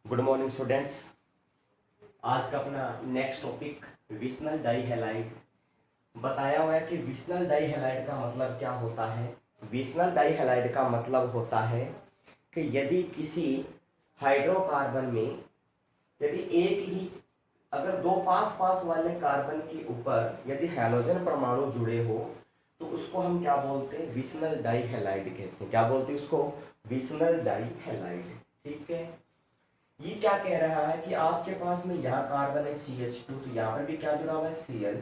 Good morning students. आज का अपना नेक्स्ट टॉपिक विशनल डाइहैलाइड। बताया हुआ है कि विशनल डाइहैलाइड का मतलब क्या होता है। विशनल डाइहैलाइड का मतलब होता है कि यदि किसी हाइड्रोकार्बन में यदि एक ही अगर दो पास पास वाले कार्बन के ऊपर यदि हैलोजन परमाणु जुड़े हो तो उसको हम क्या बोलते हैं, विशनल डाइहैलाइड कहते हैं। क्या बोलते हैं उसको? विशनल डाइहैलाइड। ठीक है। ये क्या कह रहा है कि आपके पास में यहाँ कार्बन है CH2, तो यहाँ पर भी क्या जुड़ा हुआ है Cl,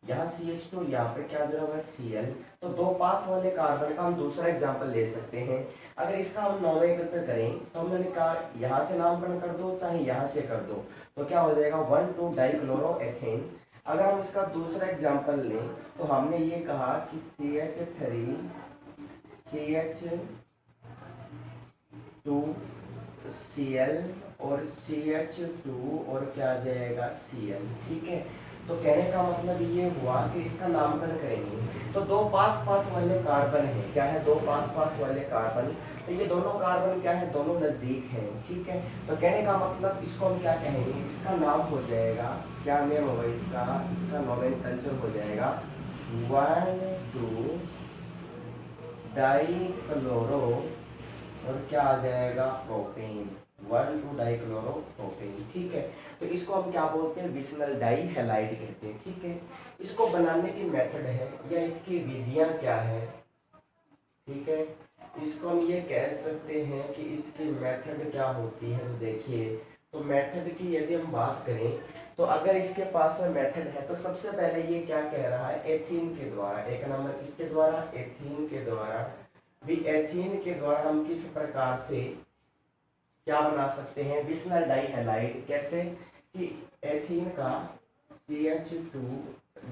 यहाँ CH2, यहाँ पर क्या जुड़ा हुआ है Cl। तो दो पास वाले कार्बन का हम दूसरा एग्जांपल ले सकते हैं। अगर इसका हम नोमेनक्लेचर करें तो हमने कहा यहाँ से नामकरण कर दो चाहे यहाँ से कर दो, तो क्या हो जाएगा 1,2 डाइक्लोरोएथेन। अगर हम इसका दूसरा एग्जाम्पल लें तो हमने ये कहा कि CH3 CH2 Cl और CH2 और क्या आ जाएगा Cl। ठीक है। तो कहने का मतलब ये हुआ कि इसका नामकरण करेंगे तो दो पास पास वाले कार्बन है। क्या है? दो पास पास वाले कार्बन। तो ये दोनों कार्बन क्या है? दोनों नजदीक हैं। ठीक है। तो कहने का मतलब इसको हम क्या कहेंगे, इसका नाम हो जाएगा, क्या नेम होगा इसका नोमेनक्लेचर हो जाएगा 1,2 डाइक्लोरो और क्या आ जाएगा प्रोपेन, 1,2 डाइक्लोरोप्रोपेन। ठीक है। तो इसको हम क्या बोलते हैं, विशनल डाइहैलाइड कहते हैं। ठीक है। इसको बनाने की मेथड है या इसकी विधियां क्या है, ठीक है, इसको हम ये कह सकते हैं कि इसकी मेथड क्या होती है। तो देखिए, तो मेथड की यदि हम बात करें तो अगर इसके पास में मेथड है तो सबसे पहले ये क्या कह रहा है, एथीन के द्वारा, एक नंबर किसके द्वारा, एथीन के द्वारा। भी एथीन के द्वारा हम किस प्रकार से क्या बना सकते हैं, विशनल डाइहैलाइड। कैसे कि एथीन का CH2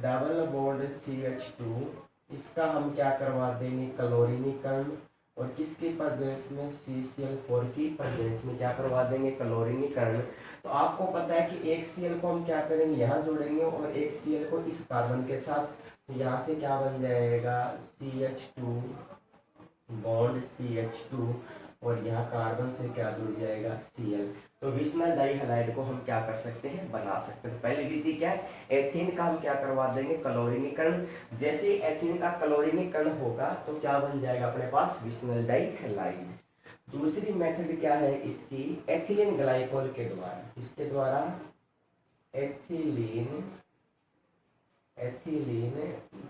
डबल बॉन्ड CH2, इसका हम क्या करवा देंगे, क्लोरीनीकरण, और किसके प्रेजेंस में, CCl4 की प्रेजेंस में क्या करवा देंगे, क्लोरीनीकरण। तो आपको पता है कि एक Cl को हम क्या करेंगे, यहाँ जोड़ेंगे और एक Cl को इस कार्बन के साथ, तो यहाँ से क्या बन जाएगा CH2 बॉन्ड CH2 और यहाँ कार्बन से क्या जुड़ जाएगा Cl। तो विशनल डाइहैलाइड को हम क्या कर सकते हैं, बना सकते हैं। पहली विधि क्या है, एथीन का हम क्या करवा देंगे, क्लोरीनीकरण। जैसे ही एथीन का क्लोरीनीकरण होगा तो क्या बन जाएगा अपने पास, विशनल डाइहैलाइड। दूसरी मेथड क्या है इसकी, एथिलीन ग्लाइकोल के द्वारा। किसके द्वारा, एथिलीन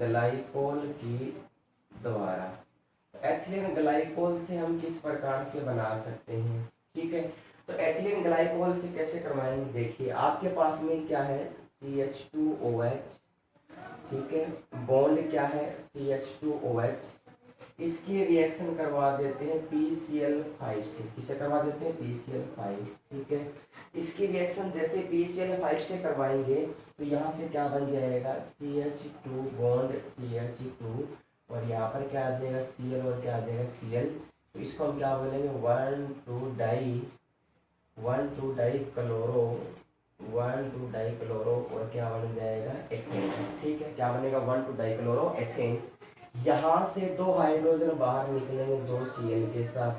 ग्लाइकोल की द्वारा। एथिलीन ग्लाइकोल से हम किस प्रकार से बना सकते हैं, ठीक है। तो एथिलीन ग्लाइकोल से कैसे करवाएंगे, देखिए आपके पास में क्या है CH2OH, ठीक है, बॉन्ड क्या है CH2OH, इसकी रिएक्शन करवा देते हैं PCl5 से। किसे करवा देते हैं, PCl5। ठीक है। इसकी रिएक्शन जैसे PCl5 से करवाएंगे तो यहाँ से क्या बन जाएगा, CH2 बॉन्ड CH2 और यहाँ पर क्या आ जाएगा Cl और क्या आ जाएगा Cl। तो इसको हम क्या बोलेंगे, 1,2 डाइक्लोरो और क्या बन जाएगा, एथेन। ठीक है। क्या बनेगा, 1,2 डाइक्लोरो एथेन। यहाँ से दो हाइड्रोजन बाहर निकलेंगे दो Cl के साथ।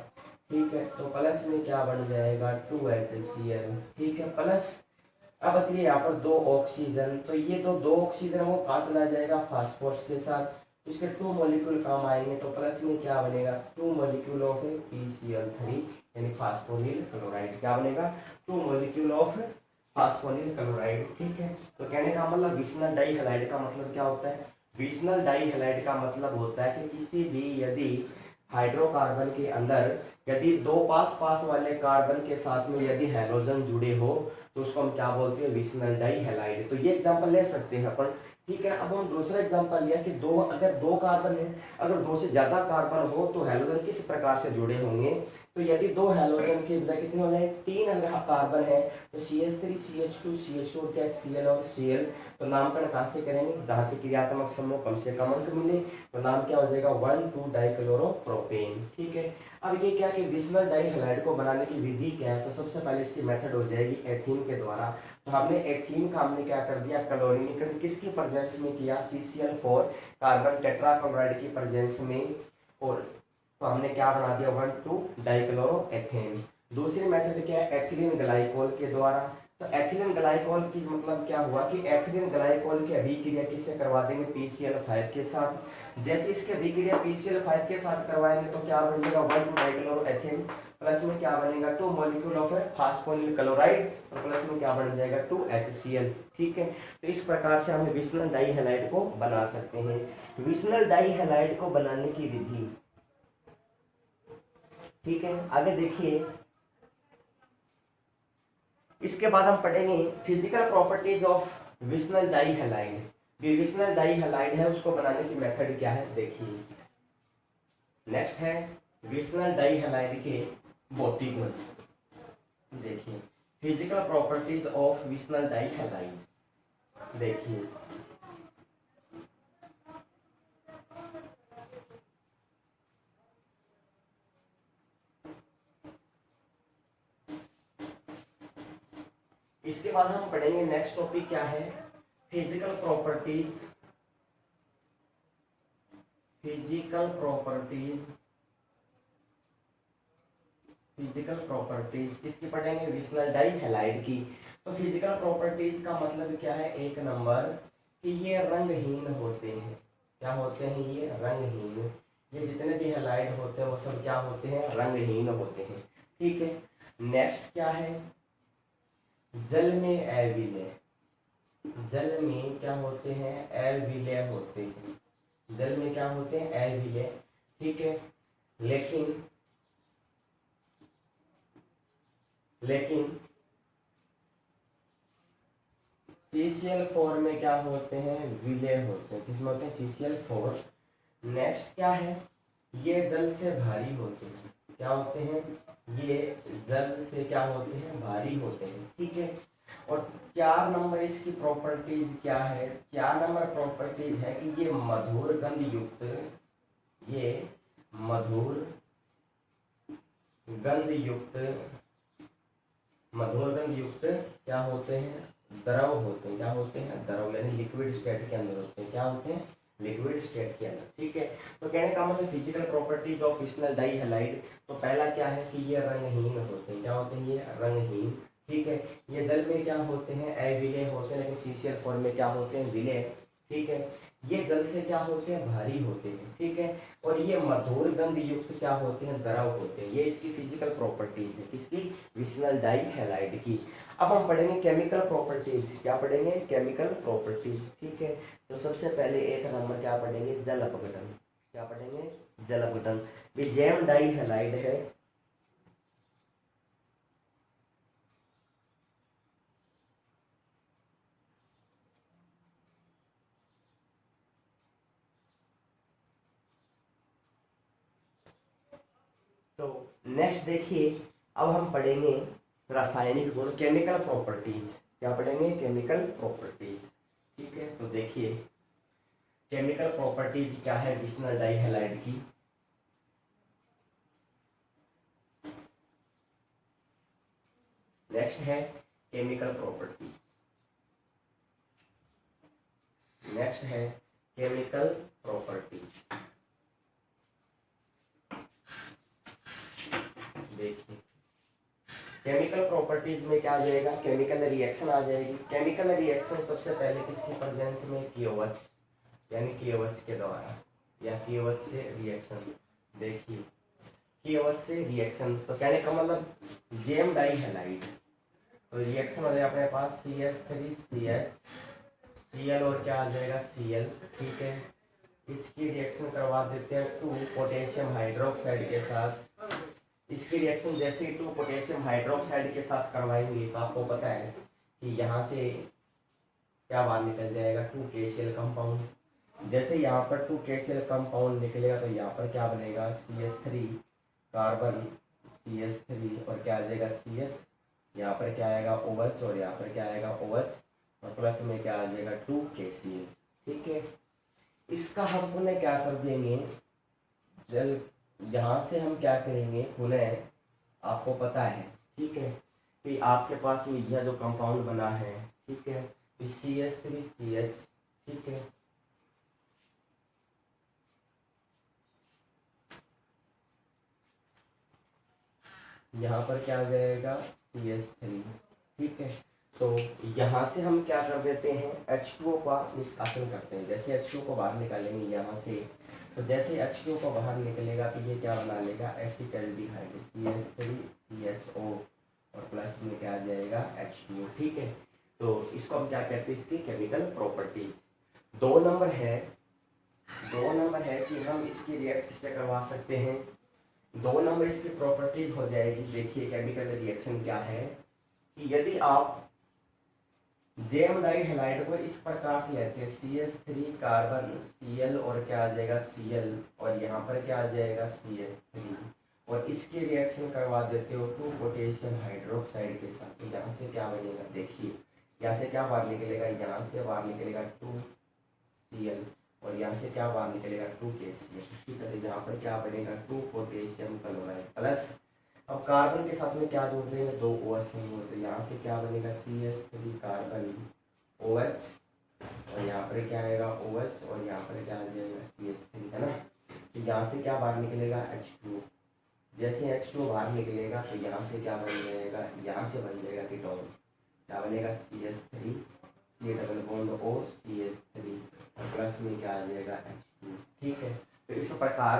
ठीक है। तो प्लस में क्या बन जाएगा 2HCl। ठीक है। प्लस अब बचिए यहाँ पर दो ऑक्सीजन, तो ये दो ऑक्सीजन वो कहाँ चला जाएगा, फास्फोरस के साथ। इसके 2 मॉलिक्यूल काम आएंगे तो प्लस में क्या बनेगा, 2 मॉलिक्यूल ऑफ PCl3 यानी फास्फोनिल क्लोराइड। क्या बनेगा, 2 मॉलिक्यूल ऑफ फास्फोनिल क्लोराइड। ठीक है। तो कहने का मतलब विशनल डाइहैलाइड का मतलब क्या होता है, विशनल डाइहैलाइड का मतलब होता है कि किसी भी यदि हाइड्रोकार्बन के अंदर यदि दो पास पास वाले कार्बन के साथ में यदि हैलोजन जुड़े हो तो उसको हम क्या बोलते हैं, विशनल डाइहैलाइड। तो ये एग्जांपल ले सकते हैं अपन। ठीक है। अब हम दूसरा एग्जांपल लिया कि अगर दो कार्बन है, अगर दो से ज्यादा कार्बन हो तो हैलोजन किस प्रकार से जुड़े होंगे। तो यदि दो हैलोजन के बजाय कितने हो जाए, 3 अगर कार्बन है तो CH3 CH2 CH2 क्या Cl और Cl। तो नामकरण कहाँ से करेंगे, जहाँ से क्रियात्मक समूह कम से कम अंक मिले, तो नाम क्या हो जाएगा 1,2 डाइक्लोरोप्रोपेन। ठीक है। अब ये क्या कि विशनल डाइहैलाइड को बनाने की विधि क्या है, तो सबसे पहले इसकी मेथड हो जाएगी एथीन के द्वारा। तो हमने एथीन का हमने क्या कर दिया, क्लोरीनीकरण किसकी प्रेजेंस में किया, CCl4 कार्बन टेट्राक्लोराइड की प्रेजेंस में, और तो हमने क्या बना दिया 1,2 डाइक्लोरोएथेन। दूसरी मेथड क्या है, एथिलीन ग्लाइकोल के द्वारा। तो एथिलीन ग्लाइकोल की मतलब क्या हुआ कि एथिलीन ग्लाइकोल की अभिक्रिया किससे करवा देंगे, PCl5 के साथ। जैसे इसकी अभिक्रिया PCl5 के साथ करवाएंगे तो क्या बनेगा, 1,2 डाइक्लोरोएथेन, प्लस में क्या बनेगा 2 मॉलिक्यूल ऑफ फास्फोनिल क्लोराइड, और प्लस में क्या बन जाएगा 2HCl। ठीक है, तो इस प्रकार से हम विस्नल डाइहैलाइड को बना सकते हैं। विस्नल डाइहैलाइड को बनाने की विधि, ठीक है, आगे देखिए। इसके बाद हम पढ़ेंगे फिजिकल प्रॉपर्टीज ऑफ विस्नल डाइहैलाइड। जो विस्नल डाइहैलाइड है उसको बनाने की मेथड क्या है देखिए। नेक्स्ट है विस्नल डाइहैलाइड के भौतिक गुण। देखिए फिजिकल प्रॉपर्टीज ऑफ विस्नल डाइहैलाइड। देखिए इसके बाद हम पढ़ेंगे नेक्स्ट टॉपिक क्या है, physical properties, physical properties, physical properties किसकी पढ़ेंगे, विस्नल डाइहैलाइड की। तो फिजिकल प्रॉपर्टीज का मतलब क्या है, एक नंबर कि ये रंगहीन होते हैं। क्या होते हैं, ये रंगहीन। ये जितने भी हैलाइड होते हैं वो सब क्या होते हैं, रंगहीन होते हैं। ठीक है, नेक्स्ट क्या है, जल में अविलेय। जल में क्या होते हैं, अविलेय होते हैं। जल में क्या होते हैं, अविलेय। ठीक है, लेकिन CCl4 में क्या होते हैं, विलेय होते हैं। किसमें होते हैं, CCl4। नेक्स्ट क्या है, ये जल से भारी होते हैं। क्या होते हैं, ये जल से क्या होते हैं, भारी होते हैं। ठीक है, और 4 नंबर इसकी प्रॉपर्टीज क्या है, 4 नंबर प्रॉपर्टीज है कि ये मधुर गंध युक्त, ये मधुर गंध युक्त, मधुर गंध युक्त क्या होते हैं, द्रव होते हैं। क्या होते हैं, द्रव, यानी लिक्विड स्टेट के अंदर होते हैं। क्या होते हैं, लिक्विड स्टेट के अंदर। ठीक है, तो कहने का मतलब फिजिकल प्रॉपर्टीज ऑफ विस्नल डाइहैलाइड, तो पहला क्या है कि ये रंगहीन होते हैं। क्या होते हैं, ये रंगहीन। ठीक है, ये जल में क्या होते हैं, अविलेय होते हैं, लेकिन CCl4 में क्या होते हैं, विलेय। ठीक है, ये जल से क्या होते हैं, भारी होते हैं। ठीक है, और ये मधुर गंध युक्त क्या होते हैं, द्रव होते हैं। ये इसकी फिजिकल प्रॉपर्टीज है, किसकी, विस्नल डाइहैलाइड की। अब हम पढ़ेंगे केमिकल प्रॉपर्टीज। क्या पढ़ेंगे, केमिकल प्रॉपर्टीज। ठीक है, तो सबसे पहले एक नंबर क्या पढ़ेंगे, जल अपघटन। क्या पढ़ेंगे, जल अपघटन। जैम डाइहैलाइड है, तो नेक्स्ट देखिए, अब हम पढ़ेंगे रासायनिक गुण, केमिकल प्रॉपर्टीज। क्या पढ़ेंगे, केमिकल प्रॉपर्टीज। ठीक है, तो देखिए केमिकल प्रॉपर्टीज क्या है विस्नल डाइहैलाइड की। नेक्स्ट है केमिकल प्रॉपर्टी, नेक्स्ट है केमिकल प्रॉपर्टी। देखिए केमिकल प्रॉपर्टीज में क्या आ जाएगा, केमिकल रिएक्शन आ जाएगी। केमिकल रिएक्शन सबसे पहले किसकी प्रेजेंस में, KOH, यानी KOH के द्वारा, या KOH से रिएक्शन। देखिए KOH से रिएक्शन, तो कहने का मतलब जेम डाइहैलाइड, तो रिएक्शन हो जाएगा अपने पास CH3CH, Cl और क्या आ जाएगा Cl। ठीक है, इसकी रिएक्शन करवा देते हैं 2 पोटेशियम हाइड्रोक्साइड के साथ। इसकी रिएक्शन जैसे ही 2 पोटेशियम हाइड्रोक्साइड के साथ करवाएंगे तो आपको पता है कि यहाँ से क्या बाहर निकल जाएगा, 2KCl कंपाउंड। जैसे यहाँ पर 2KCl कंपाउंड निकलेगा तो यहाँ पर क्या बनेगा, CH3 कार्बन, CH3 और क्या आ जाएगा CH, यहाँ पर क्या आएगा OH, और यहाँ पर क्या आएगा OH, और प्लस में क्या आ जाएगा 2KCl। ठीक है, इसका हम पुनः क्या कर देंगे, जल यहाँ से हम क्या करेंगे पुनः, आपको पता है ठीक है कि आपके पास यह जो कंपाउंड बना है, ठीक है, CH3CH, ठीक है, यहाँ पर क्या आ जाएगा CH3, ठीक है। तो यहाँ से हम क्या कर देते हैं H2O का निष्कासन करते हैं। जैसे H2O को बाहर निकालेंगे यहाँ से, तो जैसे H2O को बाहर निकलेगा तो ये क्या बना लेगा एसिटल्डिहाइड CH3 CHO और प्लस में क्या आ जाएगा H2O, ठीक है। तो इसको हम क्या कहते हैं इसकी केमिकल प्रॉपर्टीज। 2 नंबर है कि हम इसकी रिएक्ट किससे करवा सकते हैं। 2 नंबर इसकी प्रॉपर्टीज हो जाएगी। देखिए केमिकल रिएक्शन क्या है कि यदि आप जेम डाइहैलाइड को इस प्रकार से लेते हैं CH3 कार्बन Cl और क्या आ जाएगा Cl और यहाँ पर क्या आ जाएगा CH3 और इसकी रिएक्शन करवा देते हो 2 पोटेशियम हाइड्रोक्साइड के साथ, तो यहाँ से क्या बनेगा देखिए, यहाँ से क्या बाहर निकलेगा, यहाँ से बाहर निकलेगा 2Cl और यहाँ से क्या बाहर निकलेगा 2KCl, ठीक है। तो यहाँ पर क्या बनेगा 2 पोटेशियम क्लोराइड प्लस, अब कार्बन के साथ में क्या जोड़ देंगे 2 OH समूह, तो यहाँ से क्या बनेगा CH3 कार्बन OH और यहाँ पर क्या आएगा OH और यहाँ पर क्या आ जाएगा CH3, है ना। तो यहाँ से क्या बाहर निकलेगा H2, जैसे H2 बाहर निकलेगा तो यहाँ से क्या बन जाएगा, यहाँ से बन जाएगा कीटोन, क्या बनेगा CH3 C double bond O CH3 और प्लस में क्या आ जाएगा H2, ठीक है। तो इस प्रकार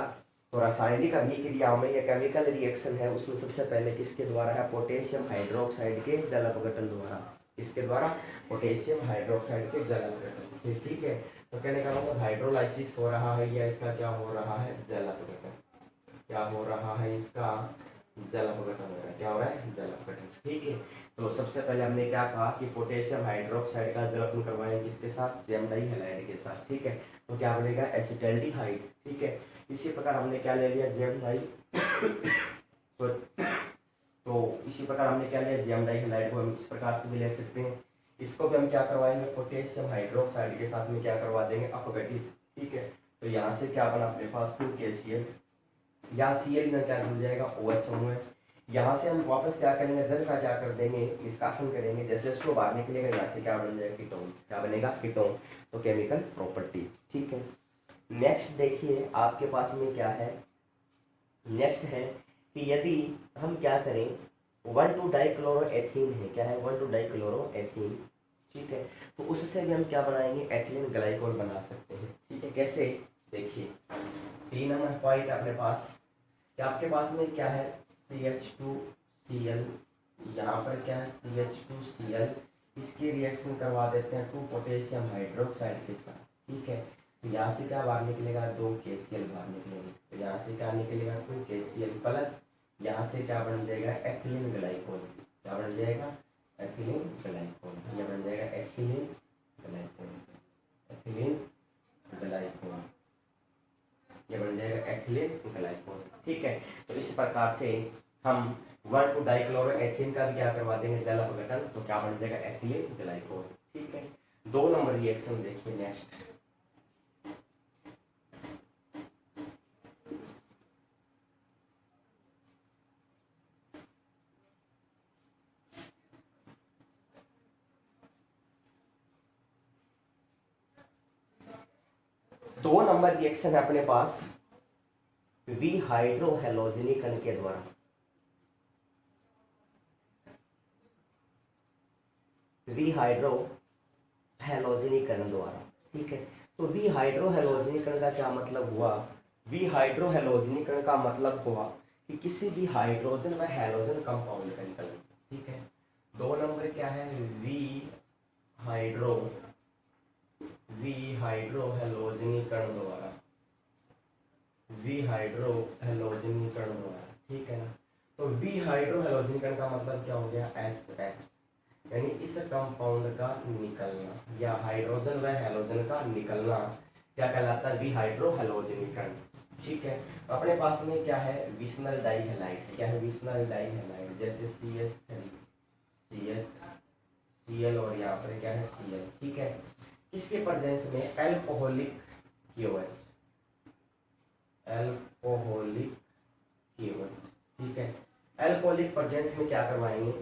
तो रासायनिक अभिक्रिया में यह केमिकल रिएक्शन है उसमें सबसे पहले किसके द्वारा है, पोटेशियम हाइड्रोक्साइड के जल अपघटन द्वारा, किसके द्वारा, पोटेशियम हाइड्रोक्साइड के जल अपघटन से, ठीक है। तो कहने का मतलब हाइड्रोलाइसिस हो रहा है या इसका क्या हो रहा है जल अपघटन, क्या हो रहा है इसका जल अपघटन हो रहा है, क्या हो रहा है जल अपघटन, ठीक है। तो सबसे पहले हमने क्या कहा कि पोटेशियम हाइड्रोक्साइड का जल अपघटन करवाएंगे किसके साथ, जेम डाइहैलाइड के साथ, ठीक है। तो क्या बनेगा एसिटल्डिहाइड, ठीक है। इसी प्रकार हमने क्या ले लिया जेम डाई तो इसी प्रकार हमने क्या लिया जेम डाइहैलाइड को हम इस प्रकार से भी ले सकते हैं। इसको भी हम क्या करवाएंगे पोटेशियम हाइड्रोक्साइड के साथ में क्या करवा देंगे अपघटित, ठीक है। तो यहाँ से क्या बना अपने पास 2KCl या Cl में क्या मिल जाएगा OH समूह है। यहाँ से हम वापस क्या करेंगे जल का क्या कर देंगे निष्कासन करेंगे, जैसे इसको बाहर निकलेगा यहाँ से क्या बन जाएगा कीटोन, क्या बनेगा कीटोन। तो केमिकल प्रॉपर्टीज, ठीक है। नेक्स्ट देखिए आपके पास में क्या है, नेक्स्ट है कि यदि हम क्या करें 1,2 डाइक्लोरोएथीन है, क्या है 1,2 डाइक्लोरोएथीन, ठीक है। तो उससे भी हम क्या बनाएंगे एथिलीन ग्लाइकोल बना सकते हैं, ठीक है। कैसे देखिए 3 नंबर पॉइंट अपने पास कि आपके पास में क्या है CH2Cl, यहाँ पर क्या है CH2Cl, इसकी रिएक्शन करवा देते हैं 2 पोटेशियम हाइड्रोक्साइड के साथ, ठीक है। तो यहाँ से क्या बाहर निकलेगा 2KCl बाहर निकलेगा, तो यहाँ से क्या निकलेगा 2KCl प्लस यहाँ से क्या बन जाएगा एथिलीन ग्लाइकोल, क्या बन जाएगा एथिलीन ग्लाइकोल, यह बन जाएगा एथिलीन ग्लाइकोल, एथिलीन ग्लाइकोल, ये बन जाएगा एथिलीन ग्लाइकोल, ठीक है। तो इस प्रकार से हम 1,2 डाइक्लोरोएथीन का भी क्या करवा देंगे जल अपघटन, तो क्या बन जाएगा एथिलीन ग्लाइकोल, ठीक है। 2 नंबर रिएक्शन देखिए नेक्स्ट, दो नंबर रिएक्शन है अपने पास विहाइड्रोहेलोजनीकरण के द्वारा, विहाइड्रोहेलोजनीकरण द्वारा, ठीक है। तो विहाइड्रोहेलोजनीकरण का क्या मतलब हुआ, विहाइड्रोहेलोजनीकरण का मतलब हुआ कि किसी भी हाइड्रोजन व हेलोजन कंपाउंड का निकलना, ठीक है। 2 नंबर क्या है विहाइड्रोहेलोजनीकरण द्वारा, विहाइड्रोहेलोजनीकरण द्वारा, ठीक है ना। तो विहाइड्रोहेलोजनीकरण का मतलब क्या हो गया HX, यानी इस कंपाउंड का निकलना या हाइड्रोजन व हेलोजन का निकलना क्या कहलाता है विहाइड्रोहेलोजनीकरण, ठीक है। अपने पास में क्या है विस्नल डाइहैलाइड, क्या है विस्नल डाइहैलाइड, जैसे CH3 CHCl और यहाँ पर क्या है Cl, ठीक है। किसके प्रेजेंस में एल्कोहलिक KOH, एल्कोहलिक KOH, ठीक है। एल्कोहलिक प्रेजेंस में क्या करवाएंगे,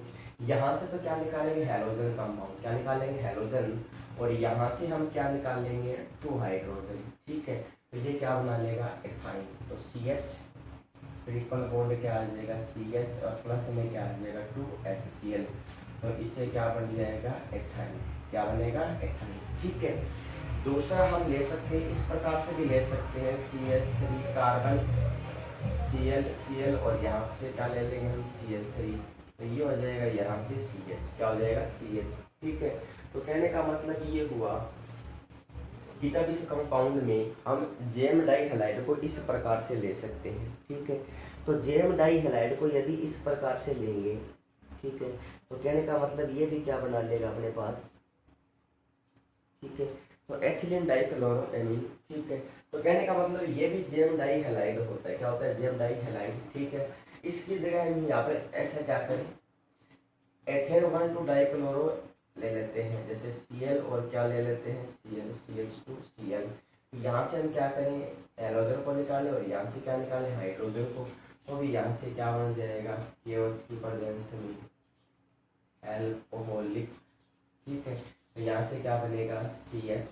यहाँ से तो क्या निकालेंगे हेलोजन कंपाउंड, क्या निकालेंगे हेलोजन और यहाँ से हम क्या निकालेंगे 2 हाइड्रोजन, ठीक है। तो ये क्या बना लेगा एथाइन, तो CH ट्रिपल बॉन्ड क्या आ जाएगा CH और प्लस में क्या आ जाएगा 2HCl। तो इससे क्या बन जाएगा एथाइन, क्या बनेगा एथाइन। ठीक है, दूसरा हम ले सकते हैं, इस प्रकार से भी ले सकते हैं CH3 कार्बन Cl और यहाँ से क्या ले लेंगे हम CH3, तो ये हो जाएगा यहाँ से CH, क्या हो जाएगा CH। ठीक है, तो कहने का मतलब ये हुआ कि जब इस कंपाउंड में हम जेम डाई हैलाइड को इस प्रकार से ले सकते हैं। ठीक है, तो जेम डाई हैलाइड को यदि इस प्रकार से लेंगे, ठीक है, तो कहने का मतलब ये भी क्या बना लेगा अपने पास। ठीक है, तो एथिलीन डाइक्लोरोएमीन। ठीक है, तो कहने का मतलब ये भी जेम डाई हैलाइड होता है, क्या होता है जेम डाई हैलाइड। ठीक है, इसकी जगह हम यहाँ पे ऐसा क्या करें, एथेन 1,2 डाइक्लोरो ले लेते हैं, जैसे Cl और क्या ले लेते हैं Cl CH2 Cl। यहाँ से हम क्या करें एलोजन को निकालें और यहाँ से क्या निकालें हाइड्रोजन को, तो भी यहाँ से क्या बन जाएगा KOH की प्रेजेंस में एल्कोहलिक। ठीक है, तो यहाँ से क्या बनेगा CH,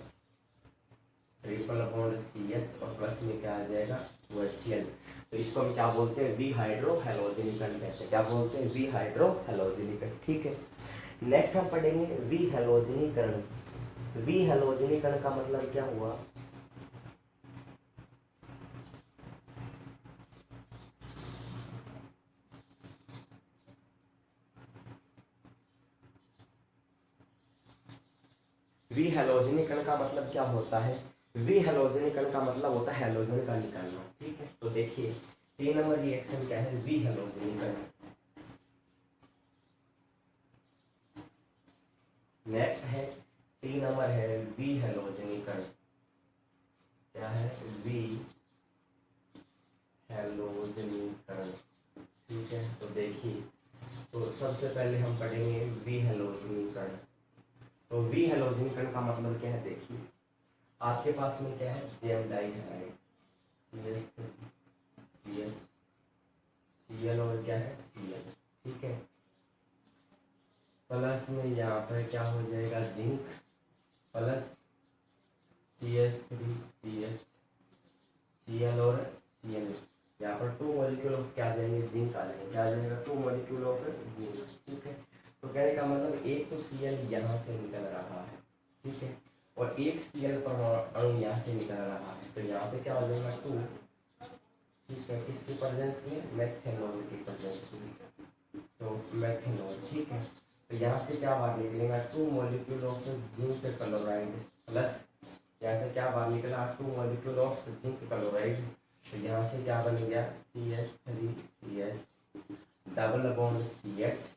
ट्रिपल बॉन्ड CH और प्लस में क्या आ जाएगा 2HCl। तो इसको हम क्या बोलते हैं वी हाइड्रो हैलोजेनिकन कहते हैं, क्या बोलते हैं वी हाइड्रो हैलोजेनिकन। ठीक है, नेक्स्ट हम पढ़ेंगे वी हैलोजनीकरण। वी हैलोजनीकरण का मतलब क्या हुआ, वी हैलोजनीकरण का मतलब क्या होता है, वी हैलोजनीकरण का मतलब होता है हैलोजन का निकलना। ठीक है, तो देखिए 3 नंबर रिएक्शन क्या है वी हैलोजनीकरण। नेक्स्ट है 3 नंबर है वी हैलोजनीकरण, क्या है वी हैलोजनीकरण। ठीक है, तो देखिए तो सबसे पहले हम पढ़ेंगे वी हैलोजनीकरण। तो वी हैलोजनीकरण का मतलब क्या है, देखिए आपके पास में क्या है gem dihalide CH, Cl और क्या है Cl। ठीक है, प्लस में यहाँ पर क्या हो जाएगा zinc plus CH3 CH Cl और Cl। यहाँ पर 2 मॉलिक्यूल ऑफ क्या जाएंगे जिंक आ जाएंगे, क्या आ जाएगा 2 मॉलिक्यूल ऑफ जिंक। ठीक है, तो कहने का मतलब एक तो Cl यहाँ से निकल रहा है, ठीक है, और एक Cl परमाणु यहाँ से निकल रहा है, तो यहाँ पे क्या हो जाएगा 2। ठीक है, किसकी प्रेजेंस में मेथेनॉल की प्रेजेंस में, तो मेथेनॉल। ठीक है, तो यहाँ से क्या बाहर निकलेगा 2 molecule of zinc chloride plus यहाँ से क्या बाहर निकला 2 मॉलिक्यूल ऑफ जिंक क्लोराइड, तो यहाँ से क्या बन गया CH3 CH double bond CH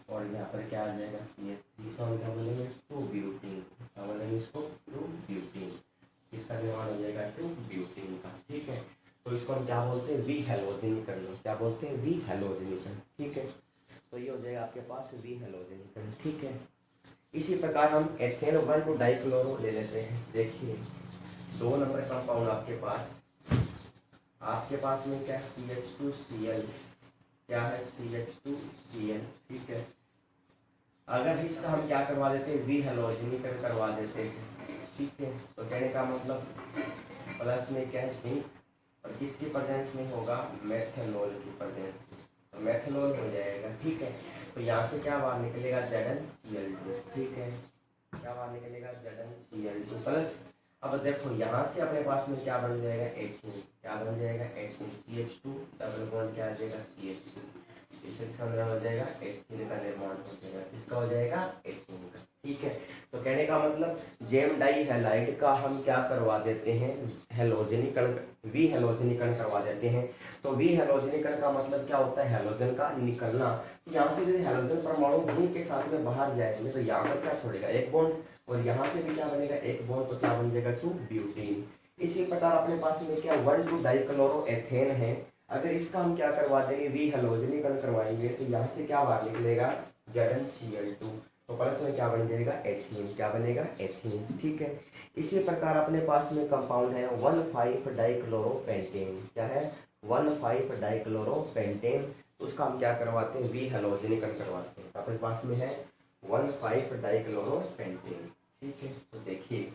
और यहाँ पर क्या आ जाएगा CH3 सॉल्व क्या बोलेंगे 2 ब्यूटीन, क्या बोलेंगे इसको 2 ब्यूटीन। इसका निर्माण हो जाएगा 2 ब्यूटीन का। ठीक है, तो इसको हम क्या बोलते हैं वी हैलोजनीकरण, क्या बोलते हैं वी हैलोजनीकरण। ठीक है, तो ये हो जाएगा आपके पास वी हैलोजनीकरण। ठीक है, इसी प्रकार हम एथेन 1,2 डाइक्लोरो ले लेते हैं। देखिए 2 नंबर कंपाउंड आपके पास में क्या CH2Cl, क्या है CH2Cl। ठीक है, अगर इसका हम क्या करवा देते हैं वी हैलोजनीकरण करवा देते हैं। ठीक है, तो कहने का मतलब प्लस में क्या है जिंक और किसकी प्रेजेंस में होगा मेथेनॉल की प्रेजेंस में, तो मेथेनॉल हो जाएगा। ठीक है, तो यहाँ से क्या बाहर निकलेगा ZnCl2। ठीक है, क्या बाहर निकलेगा ZnCl2 प्लस, अब देखो यहाँ से अपने पास में क्या बन जाएगा एथीन, क्या बन जाएगा एथीन CH2 डबल बॉन्ड क्या आ जाएगा CH2, इससे संरक्षण हो जाएगा एथीन का निर्माण हो जाएगा, इसका हो जाएगा एथीन का। ठीक है, तो कहने का मतलब जेम डाई हैलाइड का हम क्या करवा देते हैं हैलोजनीकरण, वी हैलोजनीकरण करवा देते हैं। तो वी हैलोजनीकरण का मतलब क्या होता है हैलोजन का निकलना। तो यहाँ से यदि हैलोजन परमाणु जिंक के साथ में बाहर जाएंगे तो यहाँ पर क्या छोड़ेगा एक बॉन्ड और यहाँ से भी क्या बनेगा एक बॉन्ड, तो क्या बन जाएगा 2 ब्यूटीन। इसी प्रकार अपने पास में क्या 1,2 डाइक्लोरोएथेन है, अगर इसका हम क्या करवा देंगे वी हैलोजनीकरण करवाएंगे तो यहाँ से क्या बाहर निकलेगा ZnCl2, तो प्लस में क्या बन जाएगा एथीन, क्या बनेगा एथीन। ठीक है, इसी प्रकार अपने पास में कंपाउंड है 1,5 डाइक्लोरोपेंटेन, क्या है 1,5 डाइक्लोरोपेंटेन, उसका हम क्या करवाते हैं वी हैलोजनीकरण करवाते हैं, अपने पास में है 1,5 डाइक्लोरोपेंटेन। ठीक है, तो देखिए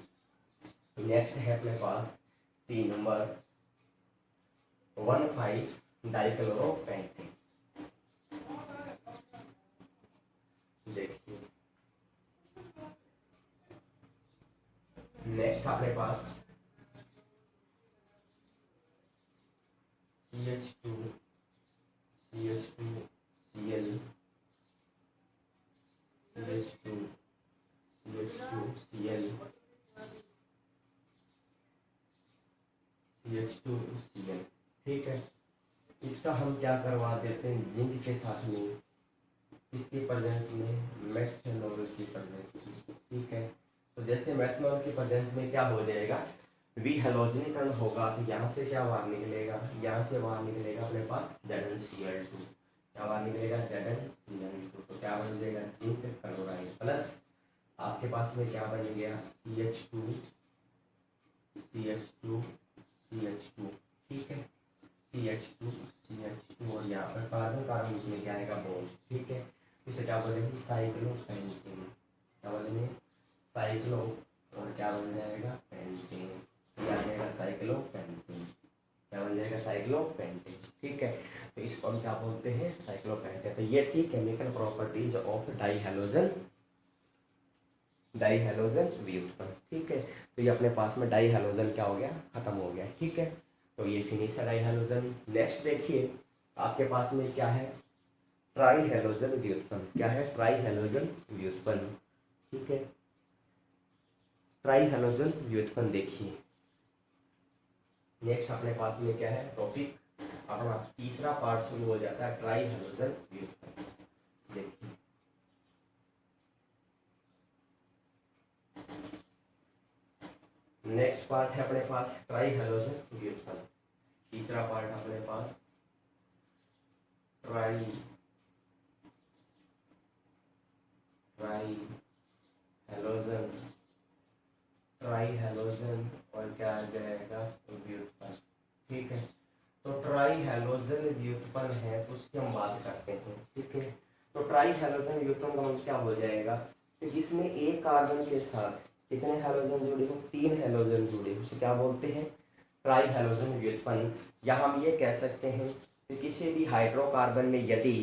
नेक्स्ट है अपने पास 3 नंबर 1,5 डाइक्लोरोपेंटेन। देखिए नेक्स्ट अपने पास CH2 CH2 Cl CH2 CH2 Cl CH2 Cl, ठीक है। इसका हम क्या करवा देते हैं जिंक के साथ में, इसकी प्रेजेंस में मेथनॉल की प्रेजेंस में, ठीक है। तो जैसे मेथनॉल की प्रेजेंस में क्या हो जाएगा, वी हेलोजनीकरण होगा, तो यहाँ से क्या बाहर निकलेगा, यहाँ से बाहर निकलेगा अपने पास ZnCl2, क्या बाहर निकलेगा ZnCl2, तो क्या बन जाएगा जिंक क्लोराइड प्लस आपके पास में क्या बन गया CH2 CH2 CH2, ठीक है, CH2 CH2 और यहाँ पर कार्बन कार्बन में क्या आएगा बॉन्ड, ठीक है। इसे क्या बोलेंगे साइक्लोपेंटेन, क्या बोलेंगे साइक्लो, और क्या बन जाएगा पेंटेन, क्या आ जाएगा साइक्लोपेंटेन, क्या बन जाएगा साइक्लोपेंटेन, ठीक है। तो इसको हम क्या बोलते हैं साइक्लोपेंटेन। तो ये थी केमिकल प्रॉपर्टीज ऑफ डाइहेलोजन व्युत्पन्न, ठीक है। तो ये अपने पास में डाइहेलोजन क्या हो गया खत्म हो गया, ठीक है। तो ये फिनिश है डाइहेलोजन। नेक्स्ट देखिए आपके पास में क्या है ट्राइहेलोजन व्युत्पन्न, क्या है ट्राइहेलोजन व्युत्पन्न, ठीक है। ट्राइहेलोजन व्युत्पन्न देखिए नेक्स्ट अपने पास में क्या है टॉपिक अपना तीसरा पार्ट शुरू हो जाता है ट्राइहेलोजन व्युत्पन्न। देखिए नेक्स्ट पार्ट है अपने पास ट्राइहेलोजन व्युत्पन्न, तीसरा पार्ट अपने पास ट्राइहेलोजन और क्या आ जाएगा व्युत्पन्न, ठीक है। तो ट्राइहेलोजन व्युत्पन्न है तो उसकी हम बात करते हैं, ठीक है। तो ट्राइहेलोजन व्युत्पन्न का मतलब क्या हो जाएगा कि जिसमें एक कार्बन के साथ कितने हैलोजन जुड़े हो, 3 हैलोजन जुड़े, उसे क्या बोलते हैं ट्राइहेलोजन व्युत्पन्न। या हम ये कह सकते हैं कि किसी भी हाइड्रोकार्बन में यदि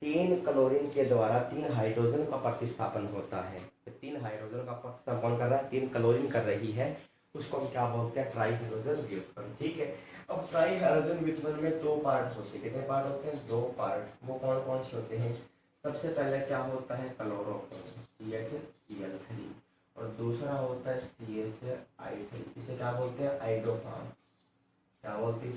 3 क्लोरीन के द्वारा 3 हाइड्रोजन का प्रतिस्थापन होता है, तो 3 हाइड्रोजन का प्रतिस्थापन कर रहा है 3 क्लोरीन कर रही है, उसको हम क्या बोलते हैं ट्राइहेलोजन व्युत्पन्न, ठीक है। अब ट्राइहेलोजन व्युत्पन्न में 2 पार्ट होते हैं, कितने पार्ट होते हैं 2 पार्ट। वो कौन कौन से होते हैं, सबसे पहले क्या होता है क्लोरोफॉर्म CHCl3 और दूसरा होता है CHI3, इसे क्या बोलते हैं आइडोफॉर्म, क्या बोलते हैं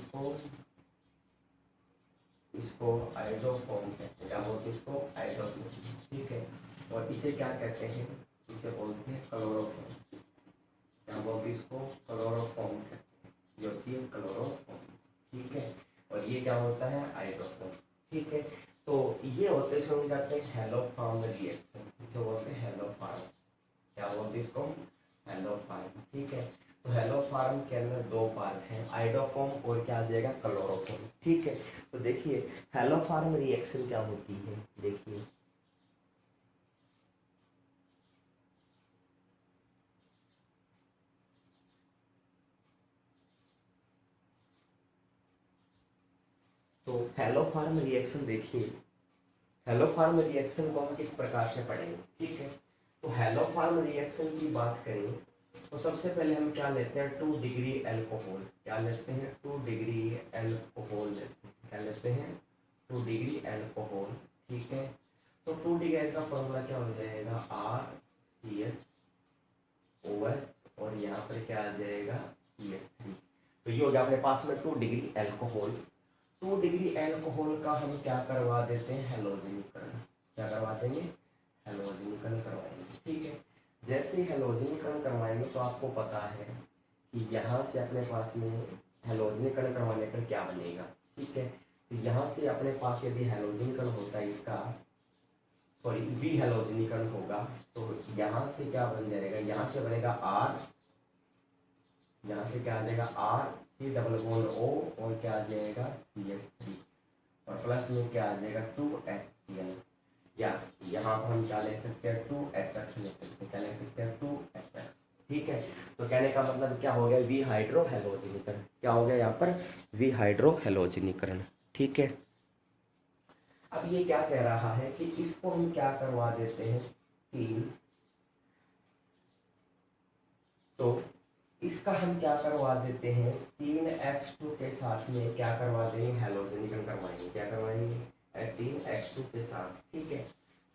इसको आइडोफॉर्म कहते हैं, क्या बोलते हैं इसको आइडोफॉर्म, ठीक है। और इसे क्या कहते हैं, इसे बोलते हैं क्लोरोफॉर्म, क्या बोलते हैं इसको क्लोरोफॉर्म कहते हैं, जो होती है क्लोरोफॉर्म, ठीक है। और ये क्या होता है आइडोफॉर्म, ठीक है। तो ये होते हैं इसको हम कहते हैं हेलोफॉर्म रिएक्शन, जो बोलते हैं हेलोफॉर्म, क्या बोलते हैं इसको हेलोफॉर्म, ठीक है। तो हेलोफॉर्म के अंदर 2 पार्ट हैं आइडोफॉर्म और क्या आ जाएगा क्लोरोफॉर्म, ठीक है। तो देखिए हेलोफॉर्म रिएक्शन क्या होती है, देखिए तो हेलोफॉर्म रिएक्शन देखिए हेलोफॉर्म रिएक्शन को हम किस प्रकार से पढ़ेंगे, ठीक है। तो हेलोफॉर्म रिएक्शन की बात करें तो सबसे पहले हम क्या लेते हैं 2 डिग्री एल्कोहल, क्या लेते हैं 2 डिग्री एल्कोहल लेते हैं, क्या लेते हैं 2 डिग्री एल्कोहल, ठीक है। तो 2 डिग्री का फॉर्मूला क्या हो जाएगा RCHOH और यहाँ पर क्या आ जाएगा CH3। तो ये हो गया अपने पास में 2 डिग्री एल्कोहल। 2 डिग्री एल्कोहल का हम क्या करवा देते हैं हेलोजनीकरण, क्या करवा देंगे हेलोजनीकरण करवाएंगे, ठीक है। जैसे हेलोजनीकरण करवाएंगे तो आपको पता है कि यहाँ से अपने पास में हेलोजनीकरण करवाने पर क्या बनेगा, ठीक है। तो यहाँ से अपने पास यदि हेलोजनीकरण होता है इसका सॉरी वी हेलोजनीकरण होगा तो यहाँ से क्या बन जाएगा, यहाँ से बनेगा R, यहाँ से क्या आ जाएगा RC डबल बॉन्ड O और क्या आ जाएगा CH3 और प्लस में क्या आ जाएगा 2HCl, या यहाँ पर हम क्या ले सकते हैं 2HX ले सकते हैं, क्या ले सकते हैं 2HX, ठीक है। तो कहने का मतलब क्या हो गया वी हाइड्रो हेलोजनीकरण, क्या हो गया यहाँ पर वी हाइड्रो हेलोजनीकरण, ठीक है। अब ये क्या कह रहा है कि इसको हम क्या करवा देते हैं 3, तो इसका हम क्या करवा देते हैं 3x2 के साथ में क्या करवा देंगे हैलोजन करवाएंगे, क्या करवाएंगे 3x2 के साथ, ठीक है।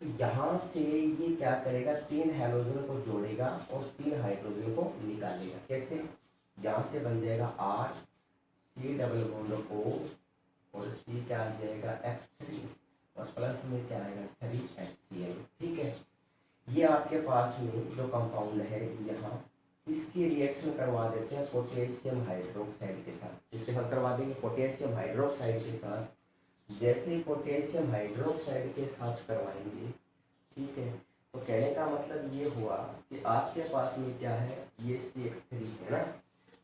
तो यहाँ से ये क्या करेगा 3 हैलोजन को जोड़ेगा और 3 हाइड्रोजन को निकालेगा, कैसे, यहाँ से बन जाएगा R C double bond O और C क्या आ जाएगा X3 और प्लस में क्या आएगा 3HCl, ठीक है। ये आपके पास में जो कंपाउंड है यहाँ इसकी रिएक्शन करवा देते हैं पोटेशियम हाइड्रोक्साइड के साथ, इसके साथ करवा देंगे पोटेशियम हाइड्रोक्साइड के साथ। जैसे ही पोटेशियम हाइड्रोक्साइड के साथ करवाएंगे, ठीक है, तो कहने का मतलब ये हुआ कि आपके पास में क्या है ये CH3 है ना,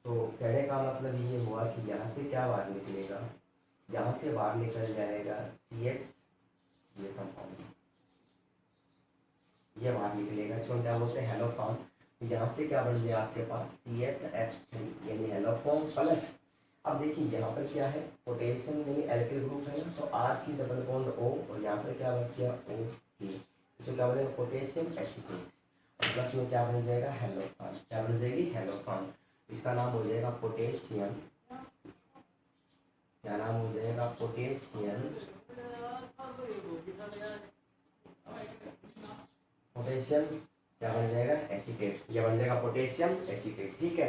तो कहने का मतलब ये हुआ कि यहाँ से क्या बाहर निकलेगा, यहाँ से बाहर निकल जाएगा CH, ये कंपाउंड ये बाहर निकलेगा, इसको क्या बोलते हैं हेलोफॉर्म। तो यहाँ से क्या बन गया आपके पास CHX3 यानी हेलोफॉर्म प्लस, अब देखिए यहाँ पर क्या है पोटेशियम यानी एल्किल ग्रुप है ना, तो RC डबल बॉन्ड O और यहाँ पर क्या बच गया OH, इसको क्या बोलेंगे पोटेशियम एसीटेट और प्लस में क्या बन जाएगा हेलोफॉर्म, क्या बन जाएगी हेलोफॉर्म, इसका नाम हो जाएगा पोटेशियम, क्या नाम हो जाएगा पोटेशियम क्या बन जाएगा एसीटेट, ये बन जाएगा पोटेशियम एसीटेट, ठीक है।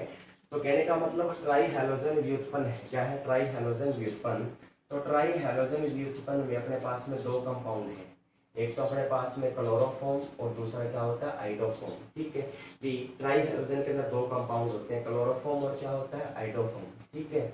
तो कहने का मतलब ट्राई हैलोजन व्युत्पन्न है, क्या है ट्राई हैलोजन व्युत्पन्न। तो ट्राई हैलोजन व्युत्पन्न में अपने पास में 2 कंपाउंड है, एक तो अपने पास में क्लोरोफॉर्म और दूसरा क्या होता है आइडोफॉर्म, ठीक है। कि ट्राई हैलोजन के अंदर 2 कंपाउंड होते हैं क्लोरोफॉर्म और क्या होता है आइडोफॉर्म, ठीक है।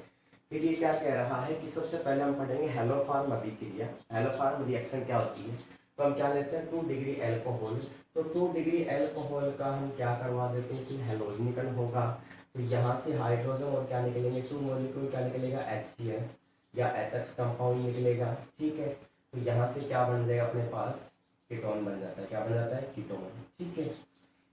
फिर ये क्या कह रहा है कि सबसे पहले हम पढ़ेंगे हेलोफॉर्म अभिक्रिया, हेलोफॉर्म रिएक्शन क्या होती है। तो हम क्या लेते हैं 2 डिग्री एल्कोहल, तो 2 डिग्री एल्कोहल का हम क्या करवा देते हैं इसमें हैलोजनीकरण होगा, तो यहाँ से हाइड्रोजन और क्या निकलेंगे 2 मॉलिक्यूल क्या निकलेगा HCl या HX कंपाउंड निकलेगा, ठीक है। तो यहाँ से क्या बन जाएगा अपने पास कीटोन बन जाता है, क्या बन जाता है कीटोन, ठीक है।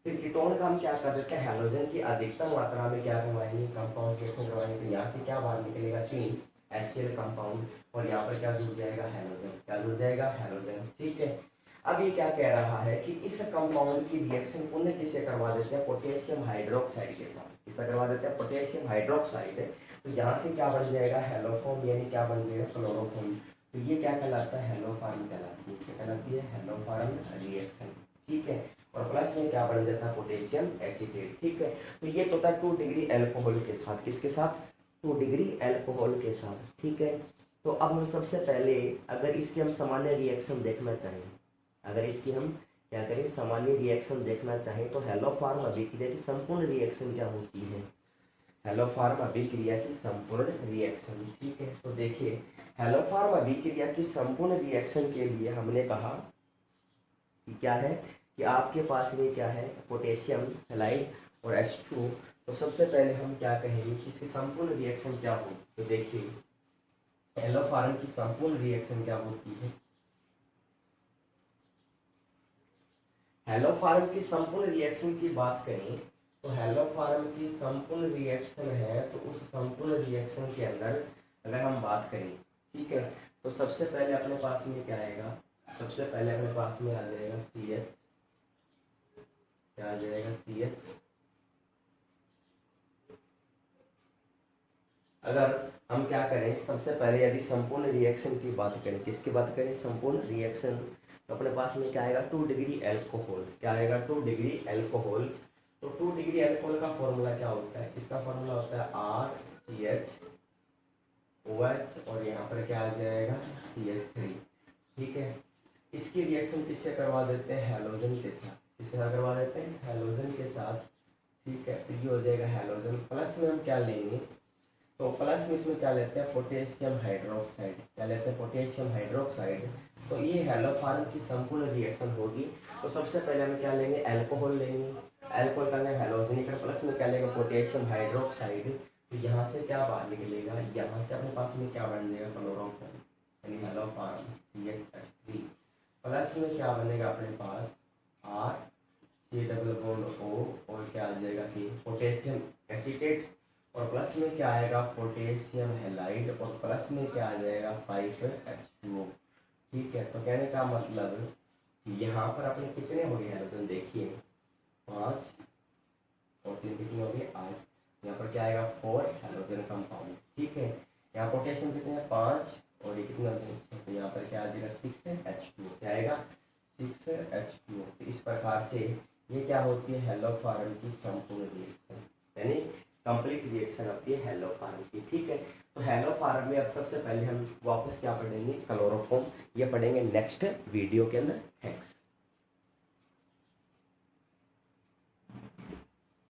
फिर कीटोन का हम क्या कर देते हैं हैलोजन की अधिकतम मात्रा में क्या करवाएंगे कंपाउंड रिएक्शन करवाएंगे, तो यहाँ से क्या बाहर निकलेगा 3 HCl कंपाउंड और यहाँ पर क्या जुड़ जाएगा हैलोजन, क्या जुड़ जाएगा हैलोजन, ठीक है। अब ये क्या कह रहा है कि इस कंपाउंड की रिएक्शन पुनः किसे करवा देते हैं पोटेशियम हाइड्रोक्साइड के साथ, किसे करवा देते हैं पोटेशियम हाइड्रोक्साइड, तो यहाँ से क्या बन जाएगा हेलोफॉर्म यानी क्या बन जाएगा क्लोरोफॉर्म, तो ये क्या कहलाता है हेलोफॉर्म कहलाती है, क्या कहलाती है हेलोफॉर्म रिएक्शन, ठीक है। और प्लस में क्या बन जाता है पोटेशियम एसीटेट, ठीक है। तो ये तो था 2 डिग्री एल्कोहल के साथ, किसके साथ 2 डिग्री एल्कोहल के साथ, ठीक है। तो अब हम सबसे पहले अगर इसकी हम सामान्य रिएक्शन देखना चाहें, अगर इसकी हम क्या करें सामान्य रिएक्शन देखना चाहें, तो हेलोफॉर्म अभिक्रिया की संपूर्ण रिएक्शन क्या होती है, हेलोफॉर्म अभिक्रिया की संपूर्ण रिएक्शन, ठीक है। तो देखिए हेलोफॉर्म अभिक्रिया की संपूर्ण रिएक्शन के लिए हमने कहा कि क्या है कि आपके पास में क्या है पोटेशियम हैलाइड और H2, तो सबसे पहले हम क्या कहेंगे कि इसकी संपूर्ण रिएक्शन क्या हो, तो देखिए हेलोफॉर्म की संपूर्ण रिएक्शन क्या होती है, हेलोफॉर्म की संपूर्ण रिएक्शन की बात करें तो हेलोफॉर्म की संपूर्ण रिएक्शन है, तो उस संपूर्ण रिएक्शन के अंदर अगर हम बात करें, ठीक है, तो सबसे पहले अपने पास में क्या आएगा, सबसे पहले अपने पास में आ जाएगा CH, क्या आ जाएगा CH। अगर हम क्या करें सबसे पहले यदि संपूर्ण रिएक्शन की बात करें, किसकी बात करें संपूर्ण रिएक्शन, तो अपने पास में क्या आएगा 2 डिग्री एल्कोहल, क्या आएगा 2 डिग्री एल्कोहल। तो 2 डिग्री एल्कोहल का फॉर्मूला क्या होता है, इसका फॉर्मूला होता है RCH और यहाँ पर क्या आ जाएगा CH3, ठीक है। इसकी रिएक्शन किससे करवा देते हैं हेलोजन के साथ, किसके साथ करवा देते हैं हेलोजन के साथ, ठीक है। तो ये हो जाएगा हेलोजन, प्लस में हम क्या लेंगे, तो प्लस में इसमें क्या लेते हैं पोटेशियम हाइड्रोक्साइड, क्या लेते हैं पोटेशियम हाइड्रोक्साइड। तो ये हेलोफॉर्म की संपूर्ण रिएक्शन होगी, तो सबसे पहले हम क्या लेंगे अल्कोहल लेंगे, अल्कोहल का नाम हेलोजनीकरण, प्लस में क्या लेंगे पोटेशियम हाइड्रोक्साइड, तो यहाँ से क्या बाहर निकलेगा, यहाँ से अपने पास में क्या बन जाएगा क्लोरोफॉर्म यानी हेलोफॉर्म CH3, प्लस में क्या बनेगा अपने पास R C double bond O और क्या आ जाएगा कि पोटेशियम एसीटेट, और प्लस में क्या आएगा पोटेशियम हैलाइड, और प्लस में क्या आ जाएगा 5H2O। ठीक है, तो कहने का मतलब यहाँ पर अपने कितने हो गए हैलोजन देखिए, 5 और 3 कितने हो गए 8। यहाँ पर क्या आएगा 4 हैलोजन कंपाउंड। ठीक है, यहाँ पोटेशियम कितने हैं 5 और ये कितने होते हैं, तो यहाँ पर क्या आ जाएगा 6H2O। क्या आएगा 6H2O। तो इस प्रकार से ये क्या होती है हेलोफॉर्म की संपूर्ण रिएक्शन, यानी कंप्लीट रिएक्शन होती है हेलोफॉर्म की। ठीक है, तो हेलोफॉर्म में अब सबसे पहले हम वापस क्या पढ़ेंगे क्लोरोफॉर्म, ये पढ़ेंगे नेक्स्ट वीडियो के अंदर। थैंक्स।